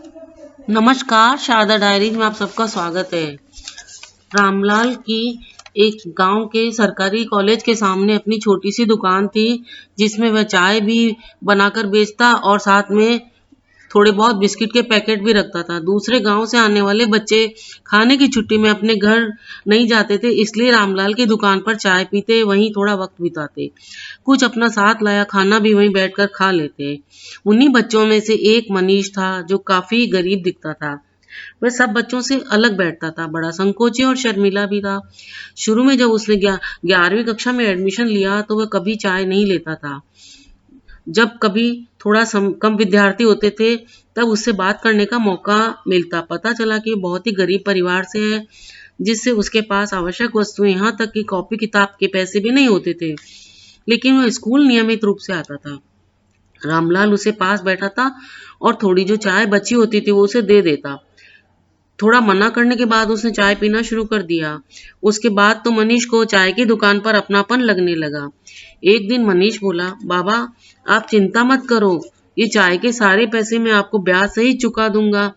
नमस्कार, शारदा डायरीज में आप सबका स्वागत है। रामलाल की एक गांव के सरकारी कॉलेज के सामने अपनी छोटी सी दुकान थी, जिसमें वह चाय भी बनाकर बेचता और साथ में थोड़े बहुत बिस्किट के पैकेट भी रखता था। दूसरे गांव से आने वाले बच्चे खाने की छुट्टी में अपने घर नहीं जाते थे, इसलिए रामलाल की दुकान पर चाय पीते, वहीं थोड़ा वक्त बिताते। कुछ अपना साथ लाया खाना भी वहीं बैठकर खा लेते। उन्हीं बच्चों में से एक मनीष था, जो काफी गरीब दिखता था। वह सब बच्चों से अलग बैठता था, बड़ा संकोची और शर्मीला भी था। शुरू में जब उसने 11वीं कक्षा में एडमिशन लिया तो वह कभी चाय नहीं लेता था। जब कभी थोड़ा कम विद्यार्थी होते थे, तब उससे बात करने का मौका मिलता। पता चला कि बहुत ही गरीब परिवार से है, जिससे उसके पास आवश्यक वस्तुएं, यहाँ तक कि कॉपी किताब के पैसे भी नहीं होते थे। लेकिन वह स्कूल नियमित रूप से आता था। रामलाल उसे पास बैठा था और थोड़ी जो चाय बची होती थी वो उसे दे देता। थोड़ा मना करने के बाद उसने चाय पीना शुरू कर दिया। उसके बाद तो मनीष को चाय की दुकान पर अपनापन लगने लगा। एक दिन मनीष बोला, बाबा आप चिंता मत करो, ये चाय के सारे पैसे मैं आपको ब्याज सहित चुका दूंगा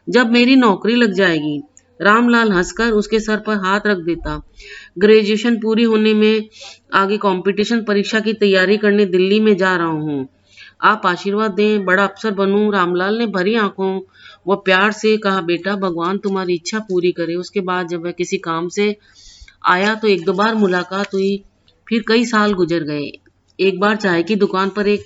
जब मेरी नौकरी लग जाएगी। रामलाल हंसकर उसके सर पर हाथ रख देता। ग्रेजुएशन पूरी होने में आगे कंपटीशन परीक्षा की तैयारी करने दिल्ली में जा रहा हूँ। आप आशीर्वाद दें, बड़ा अफसर बनूं। रामलाल ने भरी आंखों वो प्यार से कहा, बेटा भगवान तुम्हारी इच्छा पूरी करे। उसके बाद जब वह किसी काम से आया तो एक दो बार मुलाकात हुई, फिर कई साल गुजर गए। एक बार चाय की दुकान पर एक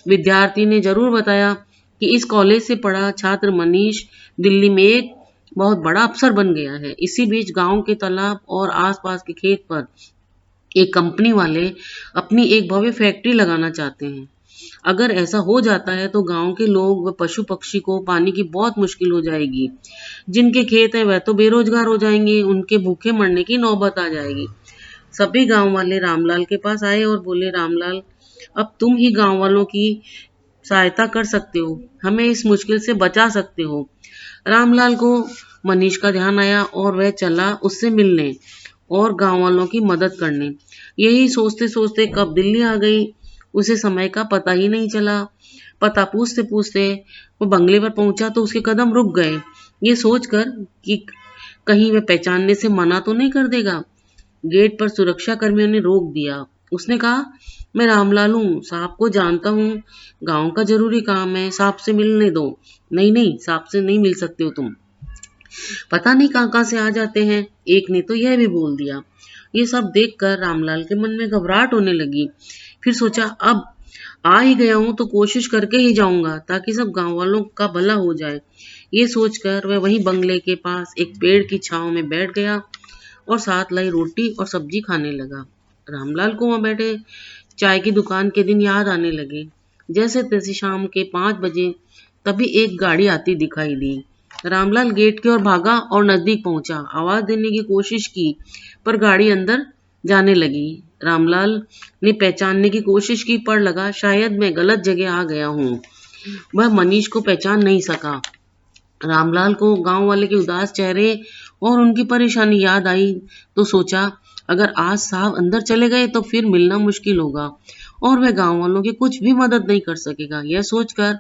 विद्यार्थी ने जरूर बताया कि इस कॉलेज से पढ़ा छात्र मनीष दिल्ली में एक बहुत बड़ा अफसर बन गया है। इसी बीच गांव के तालाब और आसपास के खेत पर एक कंपनी वाले अपनी एक भव्य फैक्ट्री लगाना चाहते हैं। अगर ऐसा हो जाता है तो गांव के लोग व पशु पक्षी को पानी की बहुत मुश्किल हो जाएगी। जिनके खेत हैं वह तो बेरोजगार हो जाएंगे, उनके भूखे मरने की नौबत आ जाएगी। सभी गांव वाले रामलाल के पास आए और बोले, रामलाल अब तुम ही गांव वालों की सहायता कर सकते हो, हमें इस मुश्किल से बचा सकते हो। रामलाल को मनीष का ध्यान आया और वह चला उससे मिलने और गांव वालों की मदद करने। यही सोचते सोचते कब दिल्ली आ गई, उसे समय का पता ही नहीं चला। पता पूछते पूछते वो बंगले पर पहुंचा तो उसके कदम रुक गए, ये सोचकर कि कहीं वह पहचानने से मना तो नहीं कर देगा। गेट पर सुरक्षा कर्मियों ने रोक दिया। उसने कहा, मैं रामलाल हूँ, साहब को जानता हूँ, गांव का जरूरी काम है, साहब से मिलने दो। नहीं नहीं, साहब से नहीं मिल सकते हो तुम, पता नहीं कहाँ कहाँ से आ जाते हैं। एक ने तो यह भी बोल दिया। ये सब देखकर रामलाल के मन में घबराहट होने लगी। फिर सोचा, अब आ ही गया हूं तो कोशिश करके ही जाऊंगा ताकि सब गांव वालों का भला हो जाए। ये सोचकर वह वहीं बंगले के पास एक पेड़ की छांव में बैठ गया और साथ लाई रोटी और सब्जी खाने लगा। रामलाल को वहां बैठे चाय की दुकान के दिन याद आने लगे। जैसे तैसे शाम के 5 बजे तभी एक गाड़ी आती दिखाई दी। रामलाल गेट की ओर भागा और नजदीक पहुंचा। आवाज देने की कोशिश की, पर गाड़ी अंदर जाने लगी। रामलाल ने पहचानने की कोशिश की, पर लगा शायद मैं गलत जगह आ गया हूँ। वह मनीष को पहचान नहीं सका। रामलाल को गांव वाले के उदास चेहरे और उनकी परेशानी याद आई तो सोचा, अगर आज साहब अंदर चले गए तो फिर मिलना मुश्किल होगा और वह गांव वालों की कुछ भी मदद नहीं कर सकेगा। यह सोचकर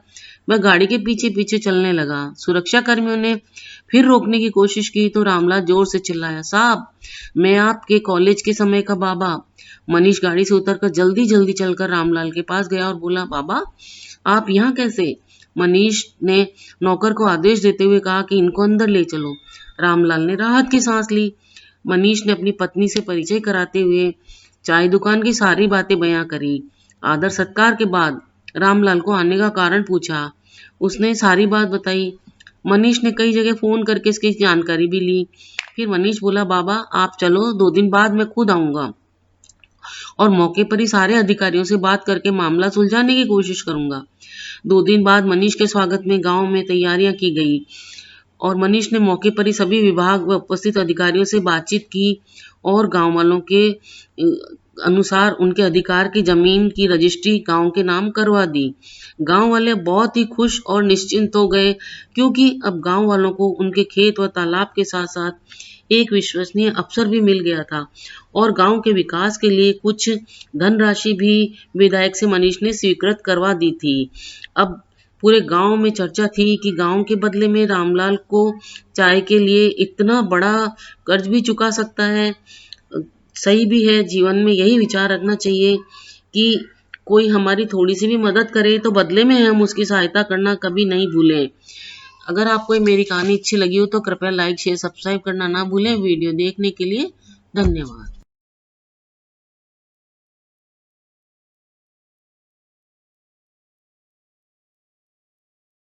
वह गाड़ी के पीछे पीछे चलने लगा। सुरक्षा कर्मियों ने फिर रोकने की कोशिश की तो रामलाल जोर से चिल्लाया, साहब मैं आपके कॉलेज के समय का बाबा। मनीष गाड़ी से उतरकर जल्दी जल्दी चलकर रामलाल के पास गया और बोला, बाबा आप यहाँ कैसे? मनीष ने नौकर को आदेश देते हुए कहा कि इनको अंदर ले चलो। रामलाल ने राहत की सांस ली। मनीष ने अपनी पत्नी से परिचय कराते हुए चाय दुकान की सारी बातें बयां करी। आदर सत्कार के बाद रामलाल को आने का कारण पूछा। उसने सारी बात बताई। मनीष ने कई जगह फोन करके इसकी जानकारी भी ली। फिर मनीष बोला, बाबा आप चलो, 2 दिन बाद मैं खुद आऊंगा और मौके पर ही सारे अधिकारियों से बात करके मामला सुलझाने की कोशिश करूंगा। 2 दिन बाद मनीष के स्वागत में गांव में तैयारियां की गई और मनीष ने मौके पर ही सभी विभाग व उपस्थित अधिकारियों से बातचीत की और गांव वालों के अनुसार उनके अधिकार की जमीन की रजिस्ट्री गांव के नाम करवा दी। गांव वाले बहुत ही खुश और निश्चिंत हो गए, क्योंकि अब गांव वालों को उनके खेत व तालाब के साथ साथ एक विश्वसनीय अफसर भी मिल गया था और गांव के विकास के लिए कुछ धनराशि भी विधायक से मनीष ने स्वीकृत करवा दी थी। अब पूरे गांव में चर्चा थी कि गांव के बदले में रामलाल को चाय के लिए इतना बड़ा कर्ज भी चुका सकता है। सही भी है, जीवन में यही विचार रखना चाहिए कि कोई हमारी थोड़ी सी भी मदद करे तो बदले में हम उसकी सहायता करना कभी नहीं भूलें। अगर आपको मेरी कहानी अच्छी लगी हो तो कृपया लाइक शेयर सब्सक्राइब करना ना भूलें। वीडियो देखने के लिए धन्यवाद।